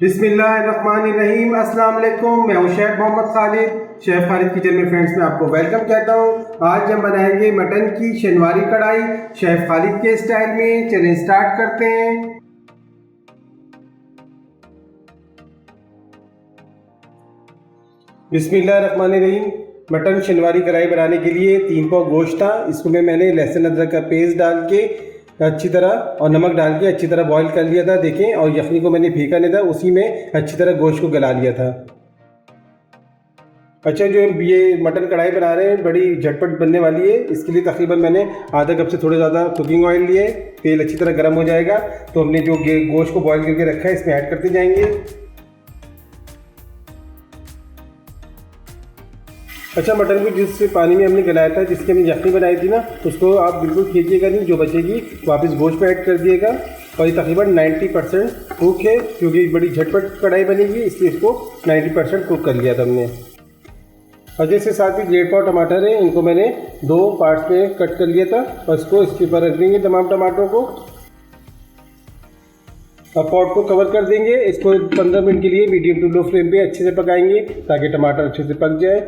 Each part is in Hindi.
बिस्मिल्लाहिर्रहमानिर्रहीम। अस्सलाम वालेकुम। मैं हूं chef Mohammed Khalid, chef Khalid kitchen में फ्रेंड्स में आपको वेलकम कहता हूं। आज हम बनाएंगे मटन की शनिवारी कढ़ाई शेफ खालिद के स्टाइल में। चलिए स्टार्ट करते हैं। बिस्मिल्लाहिर्रहमानिर्रहीम। मटन शनिवारी कढ़ाई बनाने के लिए 3 पाव गोश्त था। इसमें मैंने लहसुन अदरक का पेस्ट डाल के अच्छी तरह और नमक डाल के अच्छी तरह बॉईल कर लिया था। देखें, और यखनी को मैंने फेंका नहीं था, उसी में अच्छी तरह गोश्त को गला लिया था। अच्छा, जो ये मटन कढ़ाई बना रहे हैं बड़ी झटपट बनने वाली है। इसके लिए तकरीबन मैंने आधा कप से थोड़े ज़्यादा कुकिंग ऑयल लिए। तेल अच्छी तरह गर्म हो जाएगा तो हमने जो गोश्त को बॉईल करके रखा है इसमें ऐड करते जाएंगे। अच्छा, मटन को जिस पानी में हमने गलाया था, जिसकी हमने यखनी बनाई थी ना, उसको आप बिल्कुल खींचिएगा नहीं। जो बचेगी वापस गोश्त में ऐड कर दिएगा। और ये तकरीबन 90% कुक है, क्योंकि बड़ी झटपट कढ़ाई बनेगी, इसलिए इसको 90% कुक कर लिया था हमने। और जैसे साथ ही 1.5 पाव टमाटर है, इनको मैंने 2 पार्ट्स में कट कर लिया था और इसको इसके ऊपर रख देंगे तमाम टमाटरों को। अब पॉट को कवर कर देंगे। इसको 15 मिनट के लिए मीडियम टू लो फ्लेम पे अच्छे से पकाएंगे ताकि टमाटर अच्छे से पक जाए।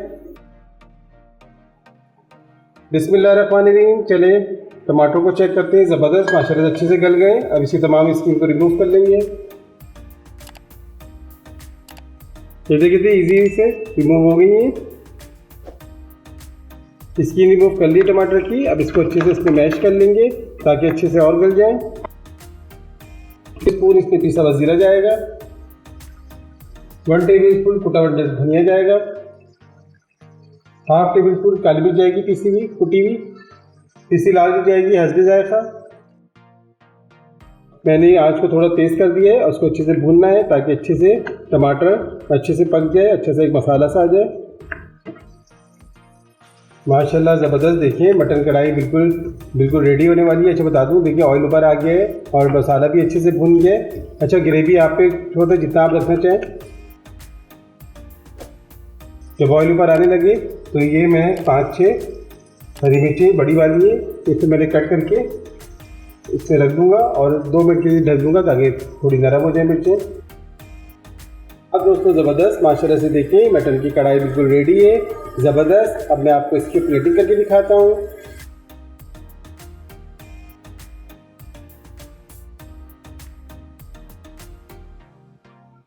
बिस्मिल्लाहिर्रहमानिर्रहीम। चले टमाटर को चेक करते हैं। ज़बरदस्त, माशाल्लाह अच्छे से गल गए। अब इसी तमाम स्किन को रिमूव कर लेंगे। ये देखिए इजी से रिमूव हो गई है। स्किन रिमूव कर लिए टमाटर की। अब इसको अच्छे से इसमें मैश कर लेंगे ताकि अच्छे से और गल जाए। स्पून इसमें पिसा हुआ जीरा जाएगा, 1 टेबल स्पून कुटा हुआ धनिया जाएगा, 1/2 टेबल स्पून काली मिर्च जाएगी पिसी हुई कुटी हुई, पिसी लाल मिर्च जाएगी हस्बे जायका। मैंने आंच को थोड़ा तेज़ कर दिया है और उसको अच्छे से भूनना है ताकि अच्छे से टमाटर अच्छे से पक जाए, अच्छे से एक मसाला सा आ जाए। माशाल्लाह ज़बरदस्त। देखिए मटन कढ़ाई बिल्कुल रेडी होने वाली है। अच्छा बता दूं, देखिए ऑयल ऊपर आ गया है और मसाला भी अच्छे से भून गया है। अच्छा, ग्रेवी आप पे छोटा जितना आप रखना चाहें। जब ऑयल ऊपर आने लगे तो ये मैं 5-6 हरी मिर्ची बड़ी वाली है, इसे मैंने कट करके इससे रख दूंगा और 2 मिनट के लिए ढक दूंगा ताकि थोड़ी नरम हो जाए मिर्चें। अब दोस्तों ज़बरदस्त माशाल्लाह से देखिए मटन की कढ़ाई बिल्कुल रेडी है। ज़बरदस्त। अब मैं आपको इसकी प्लेटिंग करके दिखाता हूँ।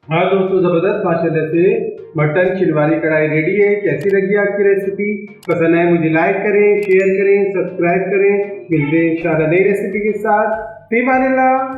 हाँ दोस्तों, ज़बरदस्त माशाल्लाह से मटन शनिवारी कढ़ाई रेडी है। कैसी लगी आपकी रेसिपी? पसंद आए मुझे लाइक करें, शेयर करें, सब्सक्राइब करें। मिलते हैं इंशाल्लाह नई रेसिपी के साथ। फी अमानिल्लाह।